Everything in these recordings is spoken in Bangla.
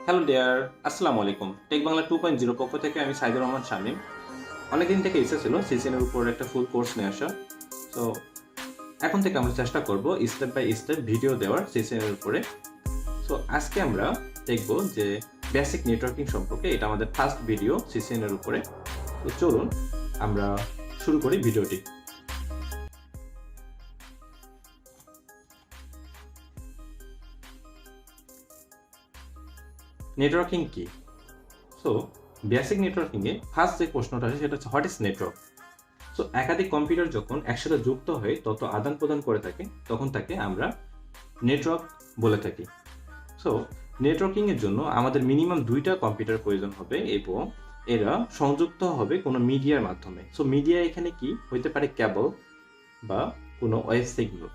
হ্যালো ডিয়ার, আসসালামু আলাইকুম। টেক বাংলা 2.0 পক্ষ থেকে আমি সাইদুর রহমান শামীম। অনেকদিন থেকে ইচ্ছা ছিল সিসিএন এর উপর একটা ফুল কোর্স নিয়ে আসা। তো এখন থেকে আমরা চেষ্টা করব স্টেপ বাই স্টেপ ভিডিও দেওয়ার সিসিএন এর উপরে। সো আজকে আমরা দেখব যে বেসিক নেটওয়ার্কিং সম্পর্কে। এটা আমাদের ফার্স্ট ভিডিও সিসিএন এর উপরে। তো চলুন আমরা শুরু করি ভিডিওটি। নেটওয়ার্কিং কি? সো বেসিক নেটওয়ার্কিংয়ে ফার্স্ট যে প্রশ্নটা আছে সেটা হচ্ছে হোয়াট ইজ নেটওয়ার্ক। সো একাধিক কম্পিউটার যখন একসাথে যুক্ত হয়ে তত আদান প্রদান করে থাকে তখন তাকে আমরা নেটওয়ার্ক বলে থাকি। সো নেটওয়ার্কিং এর জন্য আমাদের মিনিমাম 2টা কম্পিউটার প্রয়োজন হবে এবং এরা সংযুক্ত হবে কোনো মিডিয়ার মাধ্যমে। সো মিডিয়া এখানে কি হইতে পারে? কেবল বা কোনো ওয়েব সিগন্যাল।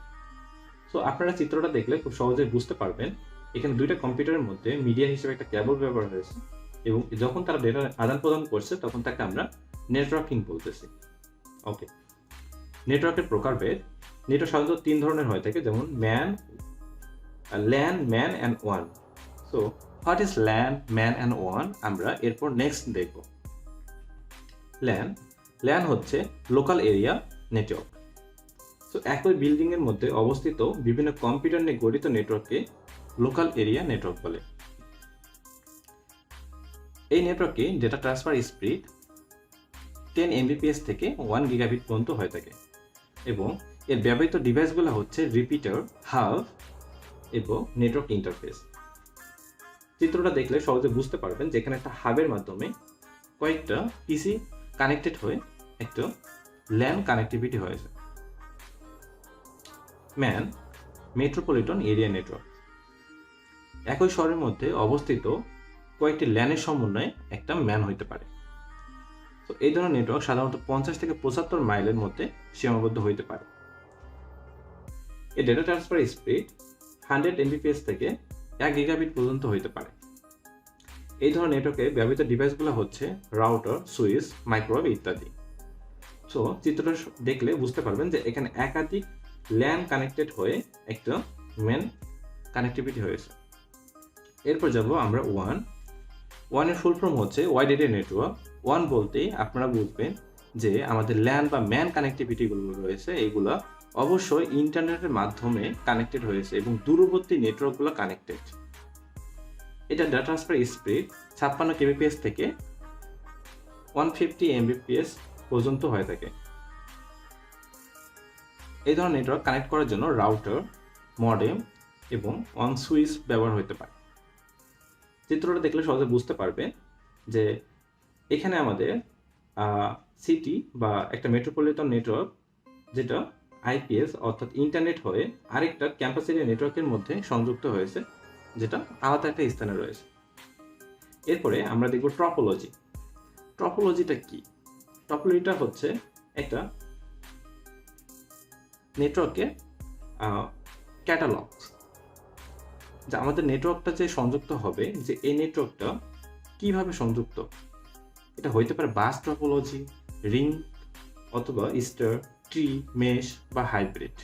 সো আপনারা চিত্রটা দেখলে খুব সহজে বুঝতে পারবেন এখানে 2টা কম্পিউটারের মধ্যে মিডিয়া হিসেবে একটা কেবল ব্যবহার হয়েছে এবং যখন তারা ডেটা আদান প্রদান করছে তখন তাকে আমরা নেটওয়ার্কিং বলতেছি। ওকে, নেটওয়ার্কের প্রকারভেদ। নেটওয়ার্ক সাধারণত 3 ধরনের হয়ে থাকে, যেমন LAN, man and one. So what is LAN, man and one আমরা এরপর নেক্সট দেখব। ল্যান হচ্ছে লোকাল এরিয়া নেটওয়ার্ক। সো একই বিল্ডিং এর মধ্যে অবস্থিত বিভিন্ন কম্পিউটার নিয়ে গঠিত নেটওয়ার্ককে লোকাল এরিয়া নেটওয়ার্ক বলে। এই নেটওয়ার্কে ডেটা ট্রান্সফার স্পিড 10 Mbps থেকে 1 গিগাবিট পর্যন্ত হয়ে থাকে এবং এর ব্যবহৃত ডিভাইসগুলো হচ্ছে রিপিটার, হাব এবং নেটওয়ার্ক ইন্টারফেস। চিত্রটা দেখলে সহজে বুঝতে পারবেন যে এখানে একটা হাবের মাধ্যমে কয়েকটা পিসি কানেক্টেড হয়ে একটা ল্যান কানেক্টিভিটি হয়েছে। Man, metropolitan area network. একই শহরের মধ্যে অবস্থিত কয়েকটি ল্যানের সমন্বয়ে একটা ম্যান হইতে পারে। তো এই ধরনের নেটওয়ার্ক সাধারণত 50 থেকে 75 মাইলের মধ্যে সীমাবদ্ধ হইতে পারে। এই ডেটা ট্রান্সফার স্পিড 100 Mbps থেকে 1 গিগাবিট পর্যন্ত হইতে পারে। এই ধরনের নেটওয়ার্কে ব্যবহৃত ডিভাইসগুলো হচ্ছে রাউটার, সুইচ, মাইক্রোওয়েভ ইত্যাদি। সো চিত্রটা দেখলে বুঝতে পারবেন যে এখানে একাধিক ল্যান কানেক্টেড হয়ে একটা ম্যান কানেক্টিভিটি হয়েছে। এরপর যাব আমরা ওয়ানের ফুল ফর্ম হচ্ছে ওয়াইড এরিয়া নেটওয়ার্ক। ওয়ান বলতে আপনারা বুঝবেন যে আমাদের ল্যান বা ম্যান কানেক্টিভিটিগুলো রয়েছে এগুলো অবশ্যই ইন্টারনেটের মাধ্যমে কানেক্টেড হয়েছে এবং দূরবর্তী নেটওয়ার্কগুলো কানেক্টেড। এটা ডাটা ট্রান্সফার স্পিড 56 kbps থেকে 150 Mbps পর্যন্ত হয়ে থাকে। এই ধরনের নেটওয়ার্ক কানেক্ট করার জন্য রাউটার, মডেম এবং অন সুইচ ব্যবহার হতে পারে। চিত্রটা দেখলে সহজে বুঝতে পারবেন যে এখানে আমাদের সিটি বা একটা মেট্রোপলিটন নেটওয়ার্ক যেটা আইপিএস অর্থাৎ ইন্টারনেট হয়ে আরেকটা ক্যাম্পাস এরিয়া নেটওয়ার্কের মধ্যে সংযুক্ত হয়েছে, যেটা আলাদা একটা স্থানে রয়েছে। এরপরে আমরা দেখব টপোলজি। টপোলজিটা কি? টপোলজিটা হচ্ছে একটা নেটওয়ার্কের ক্যাটালগ, যে আমাদের নেটওয়ার্কটা যে সংযুক্ত হবে, যে এই নেটওয়ার্কটা কিভাবে সংযুক্ত। এটা হইতে পারে বাস টপোলজি, রিং অথবা স্টার, ট্রি, মেশ বা হাইব্রিড।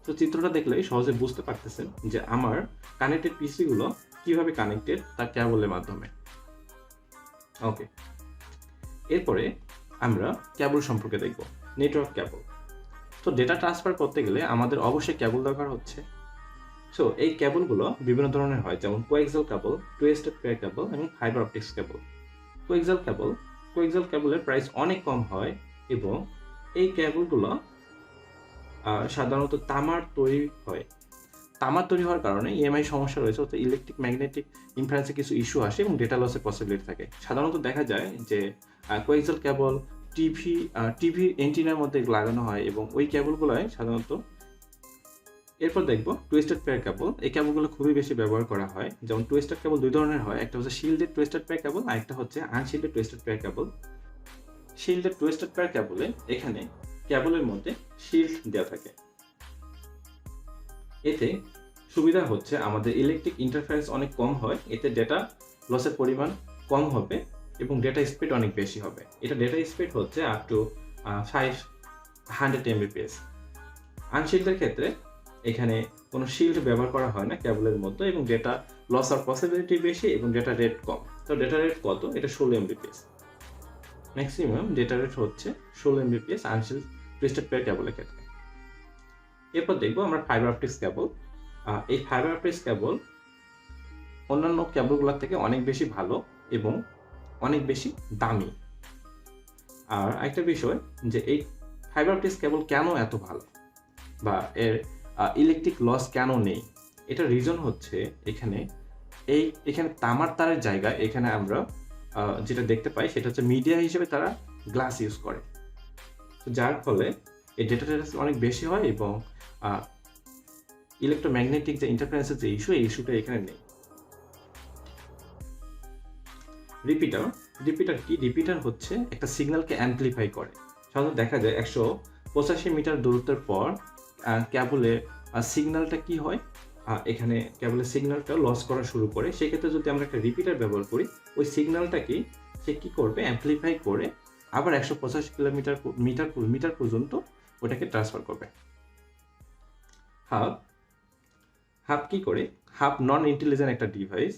তো চিত্রটা দেখলে সহজে বুঝতে পারতেছেন যে আমার কানেক্টেড পিসিগুলো কিভাবে কানেক্টেড তার কেবলের মাধ্যমে। ওকে, এরপরে আমরা কেবল সম্পর্কে দেখব। Network cable. তো ডেটা ট্রান্সফার করতে গেলে আমাদের অবশ্যই কেবল দরকার হচ্ছে। সো এই কেবলগুলো বিভিন্ন ধরনের হয়, যেমন কোএক্সিয়াল কেবল, টুইস্টেড পেয়ার কেবল এবং ফাইবার অপটিক্স কেবল। কোএক্সিয়াল কেবলের প্রাইস অনেক কম হয় এবং এই কেবলগুলো সাধারণত তামার তৈরি হয়। তামার তৈরি হওয়ার কারণে ইএমআই সমস্যা রয়েছে, অর্থাৎ ইলেকট্রিক ম্যাগনেটিক ইনফারেন্সে কিছু ইস্যু আসে এবং ডেটা লসের পসিবিলিটি থাকে। সাধারণত দেখা যায় যে কোএক্সিয়াল কেবল টিভি এন্টিনার মধ্যে লাগানো হয় এবং ওই কেবলগুলোয় সাধারণত। এরপর দেখব টুইস্টেড পেয়ার কেবল। এই কেবলগুলো খুবই বেশি ব্যবহার করা হয়। যেমন টুইস্টেড কেবল 2 ধরনের হয়, একটা হচ্ছে শিল্ডেড টুইস্টেড পেয়ার কেবল আর একটা হচ্ছে unshielded twisted pair cable. Shielded twisted pair কেবলে এখানে কেবলের মধ্যে শিল্ড দেওয়া থাকে। এতে সুবিধা হচ্ছে আমাদের ইলেকট্রিক ইন্টারফারেন্স অনেক কম হয়, এতে ডেটা লসের পরিমাণ কম হবে এবং ডেটা স্পিড অনেক বেশি হবে। এটা ডেটা স্পিড হচ্ছে আপ টু 500 Mbps। আনশিল্ডের ক্ষেত্রে এখানে কোনো শিল্ড ব্যবহার করা হয় না কেবলের মধ্যে এবং ডেটা লস আর পসিবিলিটি বেশি এবং ডেটা রেট কম। তো ডেটা রেট কত? এটা 16 Mbps। ম্যাক্সিমাম ডেটা রেট হচ্ছে 16 Mbps আনশিল টুইস্টেড পেয়ার কেবলের ক্ষেত্রে। এরপর দেখবো আমরা ফাইবার অপটিক্স কেবল। এই ফাইবার অপটিক্স কেবল অন্যান্য কেবলগুলোর থেকে অনেক বেশি ভালো এবং অনেক বেশি দামি। আর একটা বিষয় যে এই ফাইবার অপটিক্স কেবল কেন এত ভালো বা এর ইলেকট্রিক লস কেন নেই, এটা রিজন হচ্ছে এখানে তামার তারের জায়গায় এখানে আমরা যেটা দেখতে পাই সেটা হচ্ছে মিডিয়া হিসেবে তারা গ্লাস ইউজ করে, তো যার ফলে এই ডেটা রেট অনেক বেশি হয় এবং ইলেকট্রোম্যাগনেটিক যে ইন্টারফারেন্সের যে ইস্যু, এই ইস্যুটা এখানে নেই। রিপিটার কি? রিপিটার হচ্ছে একটা সিগন্যালকে অ্যাম্পলিফাই করে। সাধারণত দেখা যায় 185 মিটার দূরত্বের পর কেবলে সিগন্যালটা কি হয়, এখানে কেবলের সিগন্যালটা লস করা শুরু করে। সেক্ষেত্রে যদি আমরা একটা রিপিটার ব্যবহার করি, ওই সিগন্যালটাকে সে কি করবে, অ্যাম্পলিফাই করে আবার 185 মিটার পর্যন্ত ওটাকে ট্রান্সফার করবে। হাব কি করে? হাব নন ইন্টেলিজেন্ট একটা ডিভাইস।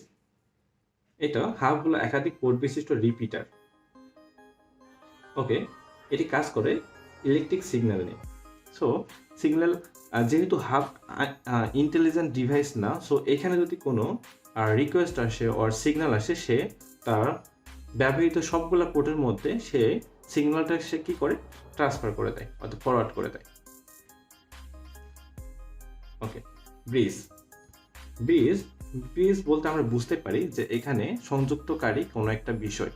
এটা হাব হলো একাধিক পোর্ট বিশিষ্ট রিপিটার। ওকে, এটি কাজ করে ইলেকট্রিক সিগন্যাল নিয়ে। সো সিগন্যাল যেহেতু হাব ইন্টেলিজেন্ট ডিভাইস না, সো এখানে যদি কোনো রিকোয়েস্ট আসে অর সিগন্যাল আসে, সে তার ব্যবহৃত সবগুলো পোর্টের মধ্যে সে সিগন্যালটা সে কি করে, ট্রান্সফার করে দেয় অর্থাৎ ফরওয়ার্ড করে দেয়। ওকে, ব্রিজ বলতে আমরা বুঝতে পারি যে এখানে সংযুক্তকারী কোনো একটা বিষয়।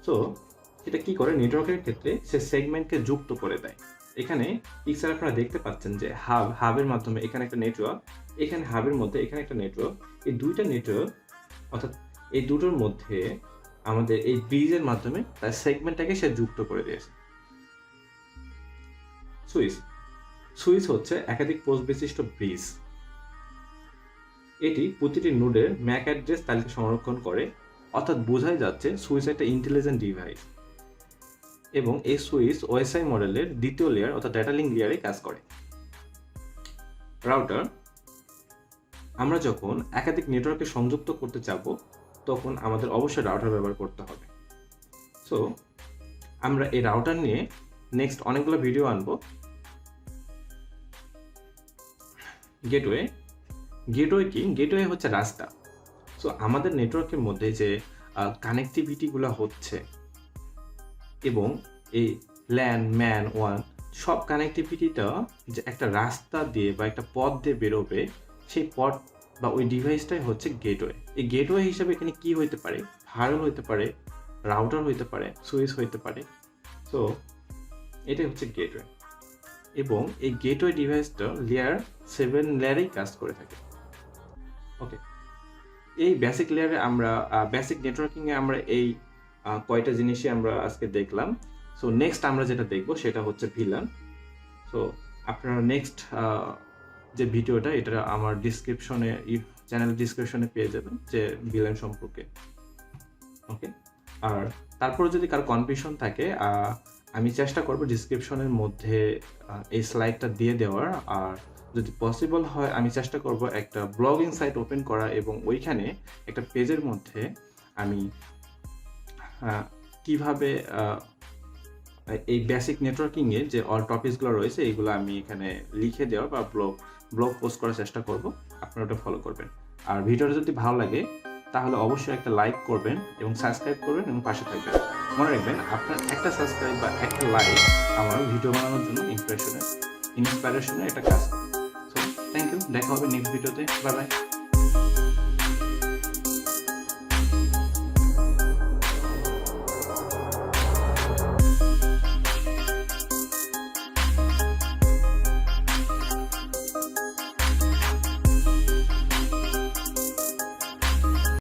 সো সেটা কি করে, নেটওয়ার্কের ক্ষেত্রে সে সেগমেন্টকে যুক্ত করে দেয়। এখানে পিকচার আপনারা দেখতে পাচ্ছেন যে হাবের মাধ্যমে এখানে একটা নেটওয়ার্ক, এখানে হাবের মধ্যে এখানে একটা নেটওয়ার্ক, এই দুইটা নেটওয়ার্ক অর্থাৎ এই দুটোর মধ্যে আমাদের এই ব্রিজের মাধ্যমে তার সেগমেন্টটাকে সে যুক্ত করে দিয়েছে। সুইচ হচ্ছে একাধিক পোস্ট বিশিষ্ট ব্রিজ। এটি প্রতিটি নোডের ম্যাক অ্যাড্রেস তালিকা সংরক্ষণ করে, অর্থাৎ বোঝাই যাচ্ছে সুইচ একটা ইন্টেলিজেন্ট ডিভাইস এবং এই সুইচ ওএসআই মডেলের দ্বিতীয় লেয়ার অর্থাৎ ডেটা লিঙ্ক লেয়ারে কাজ করে। রাউটার, আমরা যখন একাধিক নেটওয়ার্কে সংযুক্ত করতে যাব তখন আমাদের অবশ্যই রাউটার ব্যবহার করতে হবে। সো আমরা এই রাউটার নিয়ে নেক্সট অনেকগুলো ভিডিও আনবো। গেটওয়ে কি? গেটওয়ে হচ্ছে রাস্তা। সো আমাদের নেটওয়ার্কের মধ্যে যে কানেক্টিভিটিগুলো হচ্ছে এবং এই ল্যান, ম্যান, ওয়ান সব কানেক্টিভিটিটা যে একটা রাস্তা দিয়ে বা একটা পথ দিয়ে বেরোবে, সেই পথ বা ওই ডিভাইসটাই হচ্ছে গেটওয়ে। এই গেটওয়ে হিসাবে এখানে কি হইতে পারে? ফায়ারওয়াল হইতে পারে, রাউটার হইতে পারে, সুইচ হইতে পারে। সো এটাই হচ্ছে গেটওয়ে এবং এই গেটওয়ে ডিভাইসটা লেয়ার 7 লেয়ারেই কাজ করে থাকে। ওকে, এই বেসিক লেয়ারে আমরা বেসিক নেটওয়ার্কিংয়ে আমরা এই কয়টা জিনিসই আমরা আজকে দেখলাম। সো নেক্সট আমরা যেটা দেখব সেটা হচ্ছে ভিলান। সো আপনারা নেক্সট যে ভিডিওটা, এটা আমার ডিসক্রিপশনে, চ্যানেল ডিসক্রিপশনে পেয়ে যাবেন যে ভিলান সম্পর্কে। ওকে, আর তারপরে যদি কারো কনফিউশন থাকে, আমি চেষ্টা করব ডিসক্রিপশনের মধ্যে এই স্লাইডটা দিয়ে দেওয়ার। আর যদি পসিবল হয় আমি চেষ্টা করব একটা ব্লগিং সাইট ওপেন করা এবং ওইখানে একটা পেজের মধ্যে আমি কিভাবে এই বেসিক নেটওয়ার্কিংয়ে যে অল টপিকসগুলো রয়েছে এইগুলো আমি এখানে লিখে দেওয়ার বা ব্লগ পোস্ট করার চেষ্টা করব। আপনারা ওটা ফলো করবেন। আর ভিডিওটা যদি ভালো লাগে তাহলে অবশ্যই একটা লাইক করবেন এবং সাবস্ক্রাইব করবেন এবং পাশে থাকবেন। মনে রাখবেন, আপনার একটা সাবস্ক্রাইব বা একটা লাইক আমার ভিডিও বানানোর জন্য ইন্সপিরেশনের একটা কাজ। সো থ্যাংক ইউ, দেখা হবে নেক্সট ভিডিওতে। Bye bye.